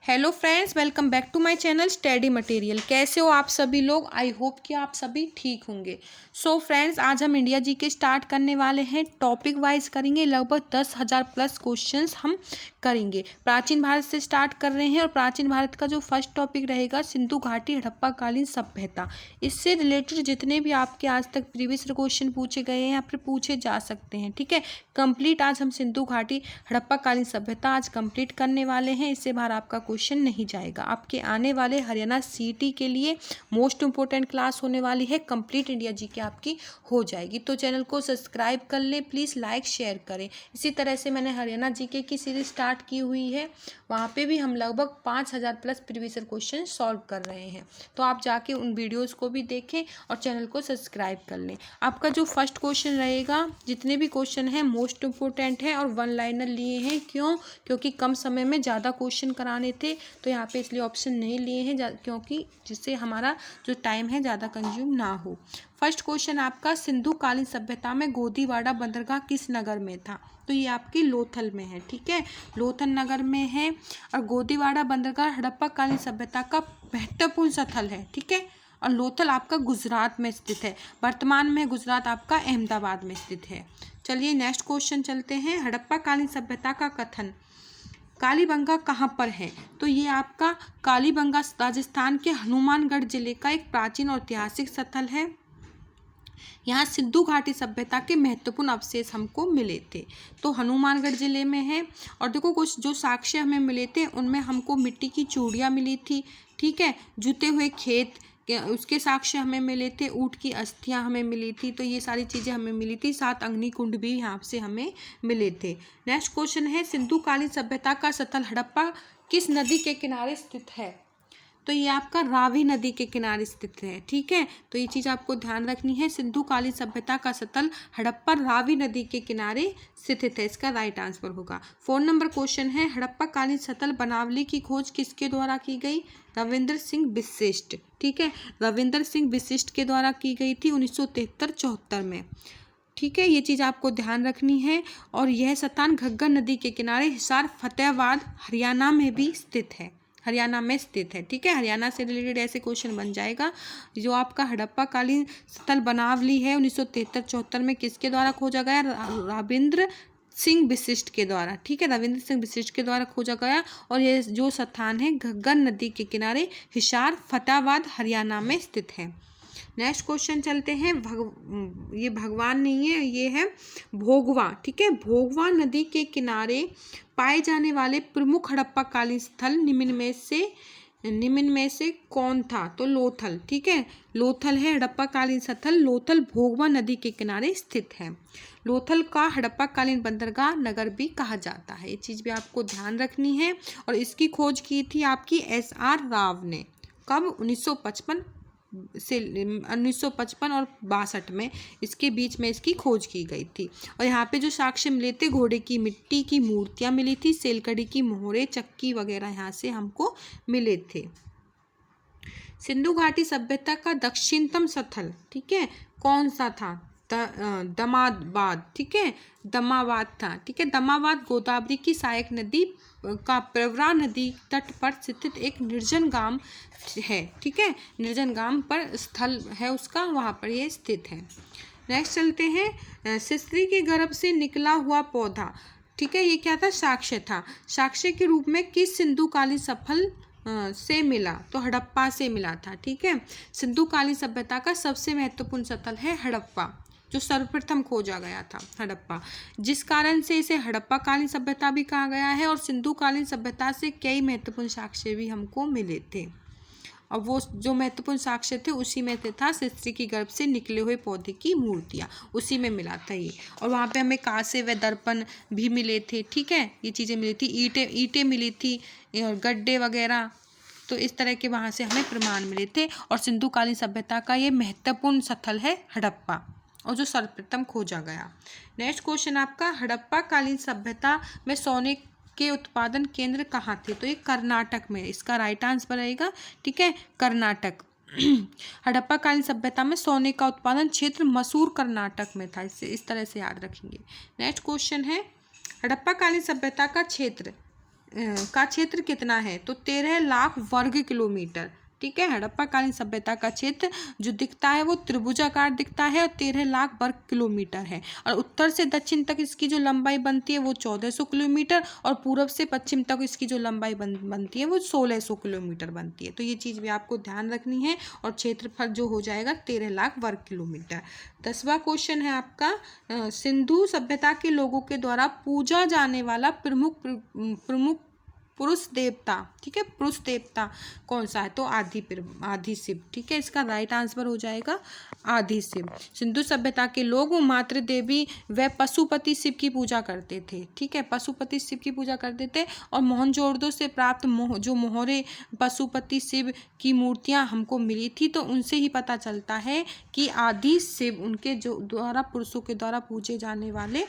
Hello friends, welcome back to my channel study material. कैसे हो आप सभी लोग? आई होप कि आप सभी ठीक होंगे। सो फ्रेंड्स, आज हम इंडिया जी के स्टार्ट करने वाले हैं। टॉपिक वाइज करेंगे, लगभग 10,000 प्लस क्वेश्चंस हम करेंगे। प्राचीन भारत से स्टार्ट कर रहे हैं और प्राचीन भारत का जो फर्स्ट टॉपिक रहेगा सिंधु घाटी हड़प्पा कालीन सभ्यता। इससे रिलेटेड जितने भी आपके आज तक प्रीवियस क्वेश्चन पूछे गए हैं या फिर पूछे जा सकते हैं, ठीक है। कंप्लीट आज हम सिंधु घाटी हड़प्पा कालीन सभ्यता आज कंप्लीट करने वाले हैं। इससे बाहर आपका क्वेश्चन नहीं जाएगा। आपके आने वाले हरियाणा सीटी के लिए मोस्ट इंपॉर्टेंट क्लास होने वाली है। कंप्लीट इंडिया जी के आपकी हो जाएगी। तो चैनल को सब्सक्राइब कर लें, प्लीज़ लाइक शेयर करें। इसी तरह से मैंने हरियाणा जीके की सीरीज स्टार्ट की हुई है, वहाँ पे भी हम लगभग 5,000 प्लस प्रीवियस क्वेश्चन सॉल्व कर रहे हैं। तो आप जाके उन वीडियोज़ को भी देखें और चैनल को सब्सक्राइब कर लें। आपका जो फर्स्ट क्वेश्चन रहेगा, जितने भी क्वेश्चन हैं मोस्ट इंपॉर्टेंट है और वन लाइनर लिए हैं। क्योंकि कम समय में ज़्यादा क्वेश्चन कराने थे, तो यहाँ पे इसलिए ऑप्शन नहीं लिए हैं, क्योंकि जिससे हमारा जो टाइम है ज़्यादा कंज्यूम ना हो। फर्स्ट क्वेश्चन आपका, सिंधु कालीन सभ्यता में गोदीवाड़ा बंदरगाह किस नगर में था? तो ये आपकी लोथल में है, ठीक है, लोथल नगर में है। और गोदीवाड़ा बंदरगाह हड़प्पा कालीन सभ्यता का महत्वपूर्ण स्थल है, ठीक है। और लोथल आपका गुजरात में स्थित है। वर्तमान में गुजरात आपका अहमदाबाद में स्थित है। चलिए नेक्स्ट क्वेश्चन चलते हैं। हड़प्पा कालीन सभ्यता का कथन कालीबंगा कहाँ पर है? तो ये आपका कालीबंगा राजस्थान के हनुमानगढ़ जिले का एक प्राचीन और ऐतिहासिक स्थल है। यहाँ सिंधु घाटी सभ्यता के महत्वपूर्ण अवशेष हमको मिले थे। तो हनुमानगढ़ जिले में है। और देखो, कुछ जो साक्ष्य हमें मिले थे उनमें हमको मिट्टी की चूड़ियाँ मिली थी, ठीक है, जुते हुए खेत उसके साक्ष्य हमें मिले थे, ऊँट की अस्थियां हमें मिली थी। तो ये सारी चीज़ें हमें मिली थी। 7 अग्निकुंड भी यहाँ से हमें मिले थे। नेक्स्ट क्वेश्चन है, सिंधु कालीन सभ्यता का स्थल हड़प्पा किस नदी के किनारे स्थित है? तो ये आपका रावी नदी के किनारे स्थित है, ठीक है। तो ये चीज़ आपको ध्यान रखनी है। सिंधु कालीन सभ्यता का स्थल हड़प्पा रावी नदी के किनारे स्थित है। इसका राइट आंसर होगा। 4 नंबर क्वेश्चन है, हड़प्पा कालीन स्थल बनावली की खोज किसके द्वारा की गई? रविंद्र सिंह बिशिष्ट, ठीक है, रविंद्र सिंह बिशिष्ट के द्वारा की गई थी 1973-74 में, ठीक है। ये चीज़ आपको ध्यान रखनी है। और यह स्थान घग्गर नदी के किनारे हिसार फतेहाबाद हरियाणा में भी स्थित है, हरियाणा में स्थित है, ठीक है। हरियाणा से रिलेटेड ऐसे क्वेश्चन बन जाएगा। जो आपका हड़प्पा कालीन स्थल बनावली है 1973-74 में किसके द्वारा खोजा गया? रविंद्र सिंह बिशिष्ट के द्वारा, ठीक है, रविंद्र सिंह बिशिष्ट के द्वारा खोजा गया। और ये जो स्थान है घग्गर नदी के किनारे हिसार फतेहाबाद हरियाणा में स्थित है। नेक्स्ट क्वेश्चन चलते हैं। ये भगवान नहीं है, ये है भोगवा, ठीक है। भोगवा नदी के किनारे पाए जाने वाले प्रमुख हड़प्पा कालीन स्थल निम्न में से कौन था? तो लोथल, ठीक है, लोथल है हड़प्पा कालीन स्थल। लोथल भोगवा नदी के किनारे स्थित है। लोथल का हड़प्पा कालीन बंदरगाह नगर भी कहा जाता है। ये चीज़ भी आपको ध्यान रखनी है। और इसकी खोज की थी आपकी SR राव ने। कब? 1955 और 62 में, इसके बीच में इसकी खोज की गई थी। और यहाँ पे जो साक्ष्य मिले थे, घोड़े की मिट्टी की मूर्तियाँ मिली थी, सेलकड़ी की मोहरे, चक्की वगैरह यहाँ से हमको मिले थे। सिंधु घाटी सभ्यता का दक्षिणतम स्थल, ठीक है, कौन सा था? दमाबाद, ठीक है, दमाबाद था, ठीक है। दमाबाद गोदावरी की सहायक नदी का प्रवरा नदी तट पर स्थित एक निर्जन गांव है, ठीक है, निर्जन गांव पर स्थल है उसका, वहाँ पर ये स्थित है। नेक्स्ट चलते हैं। सिसरी के गर्भ से निकला हुआ पौधा, ठीक है, ये क्या था? साक्ष्य था। साक्ष्य के रूप में किस सिंधु कालीन सफल से मिला? तो हड़प्पा से मिला था, ठीक है। सिंधु कालीन सभ्यता का सबसे महत्वपूर्ण स्थल है हड़प्पा, जो सर्वप्रथम खोजा गया था, हड़प्पा, जिस कारण से इसे हड़प्पा कालीन सभ्यता भी कहा गया है। और सिंधु कालीन सभ्यता से कई महत्वपूर्ण साक्ष्य भी हमको मिले थे। और वो जो महत्वपूर्ण साक्ष्य थे उसी में था सिसरी की गर्भ से निकले हुए पौधे की मूर्तियाँ, उसी में मिला था ये। और वहाँ पे हमें कांसे व दर्पण भी मिले थे, ठीक है, ये चीज़ें मिली थी। ईंटें मिली थी और गड्ढे वगैरह, तो इस तरह के वहाँ से हमें प्रमाण मिले थे। और सिंधु कालीन सभ्यता का ये महत्वपूर्ण स्थल है हड़प्पा, और जो सर्वप्रथम खोजा गया। नेक्स्ट क्वेश्चन आपका, हड़प्पा कालीन सभ्यता में सोने के उत्पादन केंद्र कहाँ थे? तो ये कर्नाटक में, इसका राइट आंसर रहेगा, ठीक है, कर्नाटक। हड़प्पा कालीन सभ्यता में सोने का उत्पादन क्षेत्र मसूर कर्नाटक में था। इस तरह से याद रखेंगे। नेक्स्ट क्वेश्चन है, हड़प्पा कालीन सभ्यता का क्षेत्र का क्षेत्र कितना है? तो 13 लाख वर्ग किलोमीटर। ठीक है, हड़प्पा कालीन सभ्यता का क्षेत्र जो दिखता है वो त्रिभुजाकार दिखता है और 13 लाख वर्ग किलोमीटर है। और उत्तर से दक्षिण तक इसकी जो लंबाई बनती है वो 1400 किलोमीटर और पूर्व से पश्चिम तक इसकी जो लंबाई बनती है वो 1600 किलोमीटर बनती है। तो ये चीज़ भी आपको ध्यान रखनी है। और क्षेत्रफल जो हो जाएगा 13 लाख वर्ग किलोमीटर। 10वां क्वेश्चन है आपका, सिंधु सभ्यता के लोगों के द्वारा पूजा जाने वाला प्रमुख पुरुष देवता। ठीक है, पुरुष देवता कौन सा है? तो आदि शिव। ठीक है, इसका राइट आंसर हो जाएगा आदि शिव। सिंधु सभ्यता के लोग मातृ देवी व पशुपति शिव की पूजा करते थे। ठीक है, पशुपति शिव की पूजा करते थे। और मोहनजोदड़ो से प्राप्त जो मोहरे पशुपति शिव की मूर्तियां हमको मिली थी तो उनसे ही पता चलता है कि आदि शिव उनके जो द्वारा पुरुषों के द्वारा पूजे जाने वाले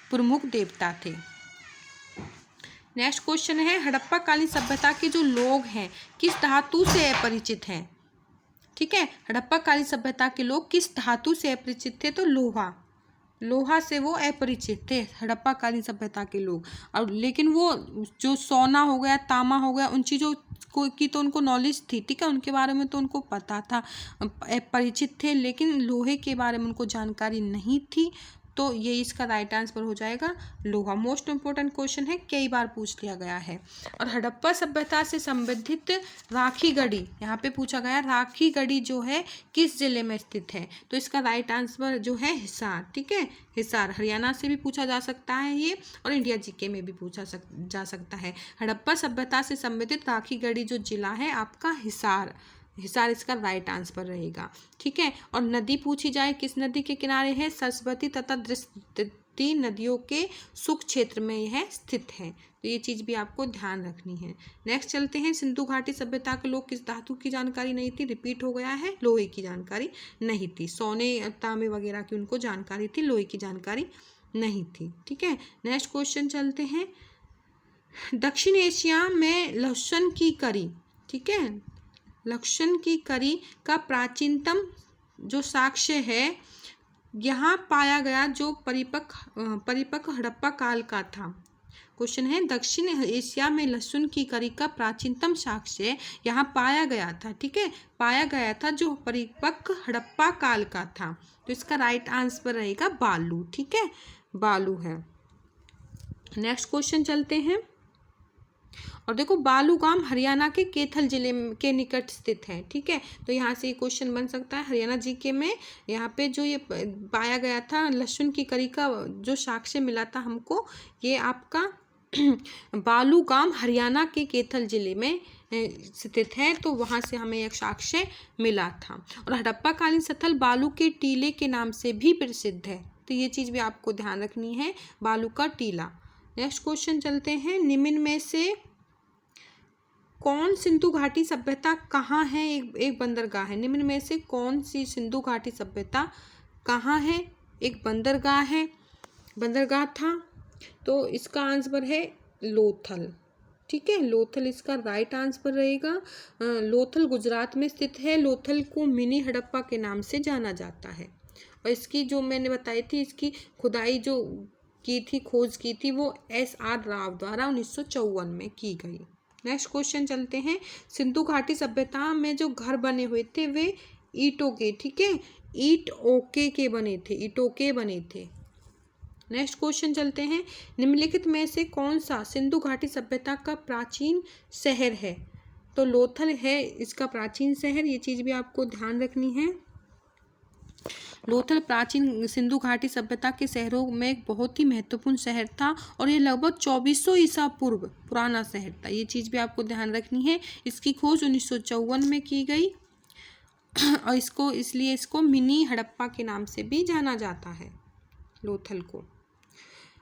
प्रमुख देवता थे। नेक्स्ट क्वेश्चन है, हड़प्पा कालीन सभ्यता के जो लोग हैं किस धातु से अपरिचित हैं? ठीक है, हड़प्पा कालीन सभ्यता के लोग किस धातु से अपरिचित थे? तो लोहा से वो अपरिचित थे हड़प्पा कालीन सभ्यता के लोग। और लेकिन वो जो सोना हो गया, तांबा हो गया, उन चीज़ों की तो उनको नॉलेज थी। ठीक है, उनके बारे में तो उनको पता था, परिचित थे, लेकिन लोहे के बारे में उनको जानकारी नहीं थी। तो ये इसका राइट आंसर हो जाएगा लोहा। मोस्ट इम्पोर्टेंट क्वेश्चन है, कई बार पूछ लिया गया है। और हड़प्पा सभ्यता से संबंधित राखी गढ़ी, यहाँ पे पूछा गया राखी गढ़ी जो है किस जिले में स्थित है? तो इसका राइट आंसर जो है हिसार। ठीक है, हिसार। हरियाणा से भी पूछा जा सकता है ये, और इंडिया जीके में भी पूछा जा सकता है। हड़प्पा सभ्यता से संबंधित राखी गढ़ी जो जिला है आपका हिसार इसका राइट आंसर रहेगा। ठीक है, और नदी पूछी जाए किस नदी के किनारे है? सरस्वती तथा दृष्टि नदियों के सुख क्षेत्र में यह स्थित है। तो ये चीज़ भी आपको ध्यान रखनी है। नेक्स्ट चलते हैं, सिंधु घाटी सभ्यता के लोग किस धातु की जानकारी नहीं थी? रिपीट हो गया है, लोहे की जानकारी नहीं थी। सोने तांबे वगैरह की उनको जानकारी थी, लोहे की जानकारी नहीं थी। ठीक है, नेक्स्ट क्वेश्चन चलते हैं, दक्षिण एशिया में लहसुन की करी। ठीक है, लहसुन की करी का प्राचीनतम जो साक्ष्य है यहाँ पाया गया जो परिपक्व हड़प्पा काल का था। क्वेश्चन है, दक्षिण एशिया में लहसुन की करी का प्राचीनतम साक्ष्य यहाँ पाया गया था। ठीक है, पाया गया था जो परिपक्व हड़प्पा काल का था। तो इसका राइट आंसर रहेगा बालू। ठीक है, बालू है। नेक्स्ट क्वेश्चन चलते हैं, और देखो बालू गांव हरियाणा के कैथल जिले के निकट स्थित है। ठीक है, तो यहाँ से ये क्वेश्चन बन सकता है हरियाणा जीके में। यहाँ पे जो ये पाया गया था लहसुन की करी का जो साक्ष्य मिला था हमको, ये आपका बालू गांव हरियाणा के कैथल जिले में स्थित है। तो वहाँ से हमें एक साक्ष्य मिला था। और हड़प्पा कालीन स्थल बालू के टीले के नाम से भी प्रसिद्ध है। तो ये चीज़ भी आपको ध्यान रखनी है, बालू का टीला। नेक्स्ट क्वेश्चन चलते हैं, निम्न में से कौन सिंधु घाटी सभ्यता कहाँ है? एक बंदरगाह है। निम्न में से कौन सी सिंधु घाटी सभ्यता कहाँ है? एक बंदरगाह था। तो इसका आंसर है लोथल। ठीक है, लोथल इसका राइट आंसर रहेगा। लोथल गुजरात में स्थित है। लोथल को मिनी हड़प्पा के नाम से जाना जाता है। और इसकी जो मैंने बताई थी, इसकी खुदाई जो की थी, खोज की थी, वो SR राव द्वारा 1954 में की गई। नेक्स्ट क्वेश्चन चलते हैं, सिंधु घाटी सभ्यता में जो घर बने हुए थे वे ईंटों के, ठीक है, ईंट-ओके के बने थे। नेक्स्ट क्वेश्चन चलते हैं, निम्नलिखित में से कौन सा सिंधु घाटी सभ्यता का प्राचीन शहर है? तो लोथल है इसका प्राचीन शहर। ये चीज़ भी आपको ध्यान रखनी है। लोथल प्राचीन सिंधु घाटी सभ्यता के शहरों में एक बहुत ही महत्वपूर्ण शहर था और ये लगभग 2400 ईसा पूर्व पुराना शहर था। ये चीज़ भी आपको ध्यान रखनी है। इसकी खोज 1954 में की गई और इसलिए इसको मिनी हड़प्पा के नाम से भी जाना जाता है, लोथल को।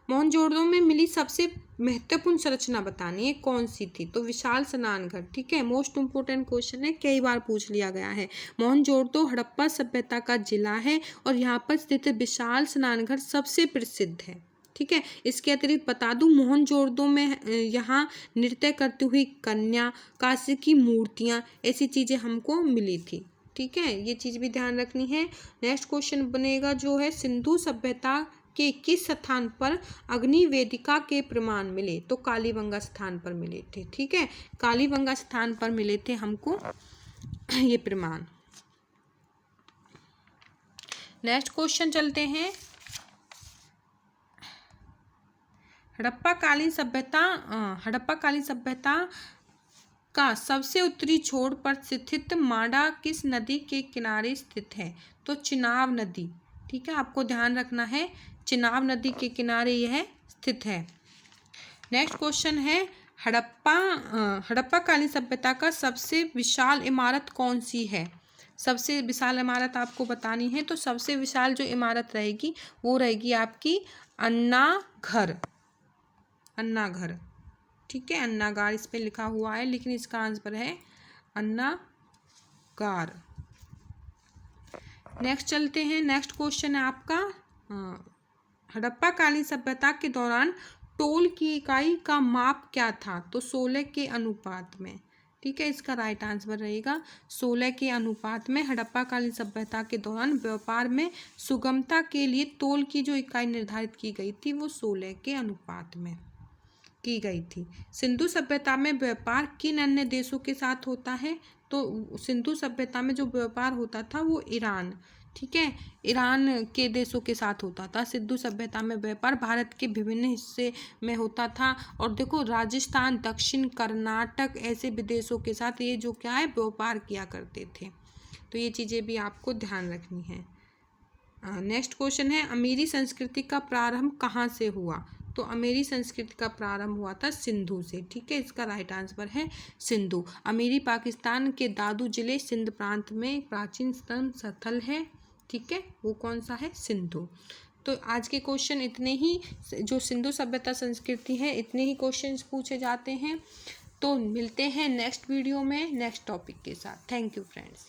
मोहनजोदड़ो में मिली सबसे महत्वपूर्ण संरचना बतानी है, कौन सी थी? तो विशाल स्नान घर। ठीक है, मोस्ट इम्पोर्टेंट क्वेश्चन है, कई बार पूछ लिया गया है। मोहनजोदड़ो हड़प्पा सभ्यता का जिला है और यहाँ पर स्थित विशाल स्नान घर सबसे प्रसिद्ध है। ठीक है, इसके अतिरिक्त बता दूं, मोहनजोदड़ो में यहाँ नृत्य करती हुई कन्या, कांस्य की मूर्तियाँ, ऐसी चीज़ें हमको मिली थी। ठीक है, ये चीज़ भी ध्यान रखनी है। नेक्स्ट क्वेश्चन बनेगा जो है, सिंधु सभ्यता के किस स्थान पर अग्नि वेदिका के प्रमाण मिले? तो कालीबंगा स्थान पर मिले थे। ठीक है, कालीबंगा स्थान पर मिले थे हमको ये प्रमाण। नेक्स्ट क्वेश्चन चलते हैं। हड़प्पाकालीन सभ्यता का सबसे उत्तरी छोर पर स्थित माडा किस नदी के किनारे स्थित है? तो चिनाब नदी। ठीक है, आपको ध्यान रखना है, चिनाब नदी के किनारे यह स्थित है। नेक्स्ट क्वेश्चन है, हड़प्पाकालीन सभ्यता का सबसे विशाल इमारत कौन सी है? सबसे विशाल इमारत आपको बतानी है, तो सबसे विशाल जो इमारत रहेगी वो रहेगी आपकी अन्नाघर। ठीक है, अन्नागार इस पे लिखा हुआ है, लेकिन इसका आंसर है अन्नागार। नेक्स्ट चलते हैं। नेक्स्ट क्वेश्चन है आपका, हड़प्पाकालीन सभ्यता के दौरान टोल की इकाई का माप क्या था? तो 16 के अनुपात में। ठीक है, इसका राइट आंसर रहेगा 16 के अनुपात में। हड़प्पाकालीन सभ्यता के दौरान व्यापार में सुगमता के लिए तोल की जो इकाई निर्धारित की गई थी वो 16 के अनुपात में की गई थी। सिंधु सभ्यता में व्यापार किन अन्य देशों के साथ होता है? तो सिंधु सभ्यता में जो व्यापार होता था वो ईरान, ठीक है, ईरान के देशों के साथ होता था। सिंधु सभ्यता में व्यापार भारत के विभिन्न हिस्से में होता था। और देखो, राजस्थान, दक्षिण कर्नाटक ऐसे विदेशों के साथ ये जो क्या है व्यापार किया करते थे। तो ये चीज़ें भी आपको ध्यान रखनी है। नेक्स्ट क्वेश्चन है, अमीरी संस्कृति का प्रारंभ कहाँ से हुआ? तो अमीरी संस्कृति का प्रारंभ हुआ था सिंधु से। ठीक है, इसका राइट आंसर है सिंधु। अमीरी पाकिस्तान के दादू जिले सिंध प्रांत में प्राचीनतम स्थल है। ठीक है, वो कौन सा है? सिंधु। तो आज के क्वेश्चन इतने ही, जो सिंधु सभ्यता संस्कृति है इतने ही क्वेश्चंस पूछे जाते हैं। तो मिलते हैं नेक्स्ट वीडियो में नेक्स्ट टॉपिक के साथ। Thank you friends.